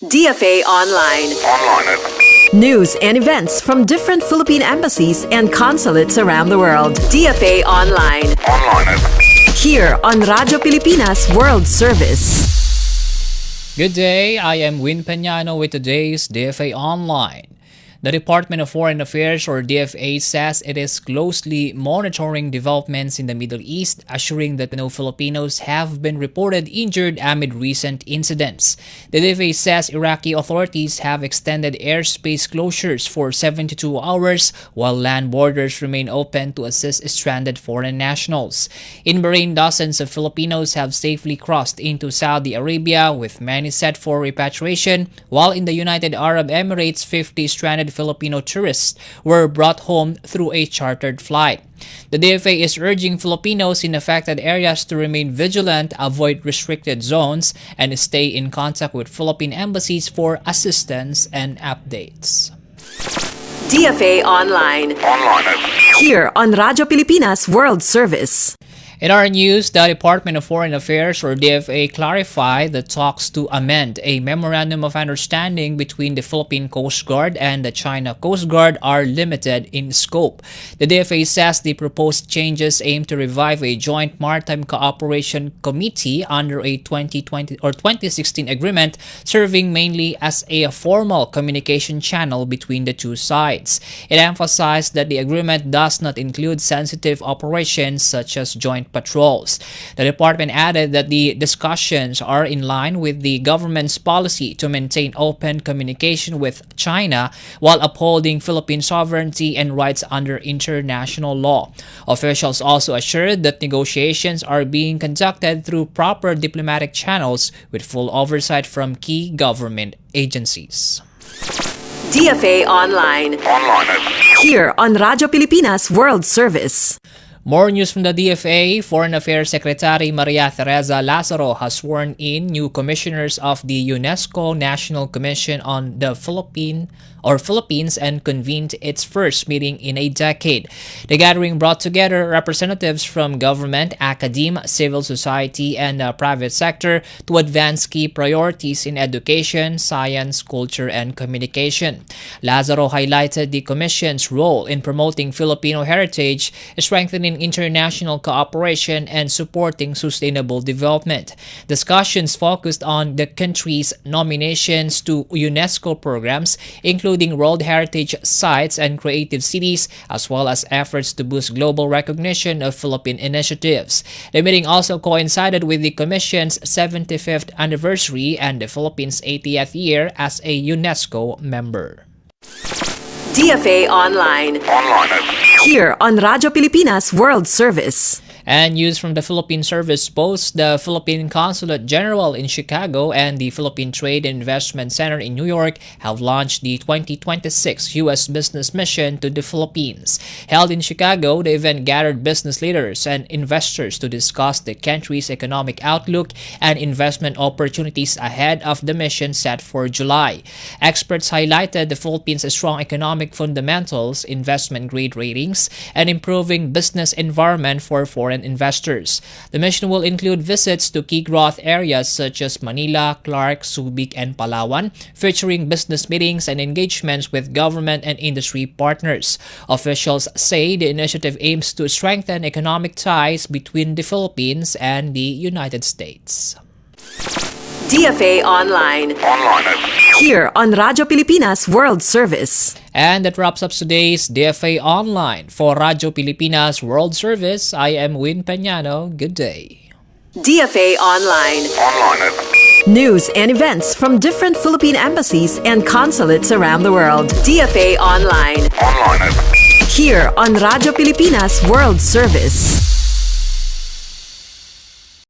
DFA Online. News and events from different Philippine embassies and consulates around the world. DFA Online. Here on Radyo Pilipinas World Service. Good day, I am Win Peñano with today's DFA Online. The Department of Foreign Affairs or DFA says it is closely monitoring developments in the Middle East, assuring that no Filipinos have been reported injured amid recent incidents. The DFA says Iraqi authorities have extended airspace closures for 72 hours while land borders remain open to assist stranded foreign nationals. In Bahrain, dozens of Filipinos have safely crossed into Saudi Arabia with many set for repatriation, while in the United Arab Emirates, 50 stranded Filipino tourists were brought home through a chartered flight. The DFA is urging Filipinos in affected areas to remain vigilant, avoid restricted zones, and stay in contact with Philippine embassies for assistance and updates. DFA Online. Here on Radyo Pilipinas World Service. In our news, the Department of Foreign Affairs or DFA clarified the talks to amend a Memorandum of Understanding between the Philippine Coast Guard and the China Coast Guard are limited in scope. The DFA says the proposed changes aim to revive a joint maritime cooperation committee under a 2020 or 2016 agreement, serving mainly as a formal communication channel between the two sides. It emphasized that the agreement does not include sensitive operations such as joint patrols. The department added that the discussions are in line with the government's policy to maintain open communication with China while upholding Philippine sovereignty and rights under international law. Officials also assured that negotiations are being conducted through proper diplomatic channels with full oversight from key government agencies. DFA Online. Here on Radyo Pilipinas World Service. More news from the DFA. Foreign Affairs Secretary Maria Teresa Lazaro has sworn in new commissioners of the UNESCO National Commission on the Philippines and convened its first meeting in a decade. The gathering brought together representatives from government, academia, civil society, and the private sector to advance key priorities in education, science, culture, and communication. Lazaro highlighted the Commission's role in promoting Filipino heritage, strengthening international cooperation, and supporting sustainable development. Discussions focused on the country's nominations to UNESCO programs, including World Heritage Sites and Creative Cities, as well as efforts to boost global recognition of Philippine initiatives. The meeting also coincided with the Commission's 75th anniversary and the Philippines' 80th year as a UNESCO member. DFA Online. Here on Radyo Pilipinas World Service. And news from the Philippine Service Post, the Philippine Consulate General in Chicago and the Philippine Trade and Investment Center in New York have launched the 2026 U.S. Business Mission to the Philippines. Held in Chicago, the event gathered business leaders and investors to discuss the country's economic outlook and investment opportunities ahead of the mission set for July. Experts highlighted the Philippines' strong economic fundamentals, investment-grade ratings, and improving business environment for foreign investors. The mission will include visits to key growth areas such as Manila, Clark, Subic, and Palawan, featuring business meetings and engagements with government and industry partners. Officials say the initiative aims to strengthen economic ties between the Philippines and the United States. DFA Online. Here on Radyo Pilipinas World Service. And that wraps up today's DFA Online. For Radyo Pilipinas World Service, I am Win Peñano. Good day. DFA Online. News and events from different Philippine embassies and consulates around the world. DFA Online. Here on Radyo Pilipinas World Service.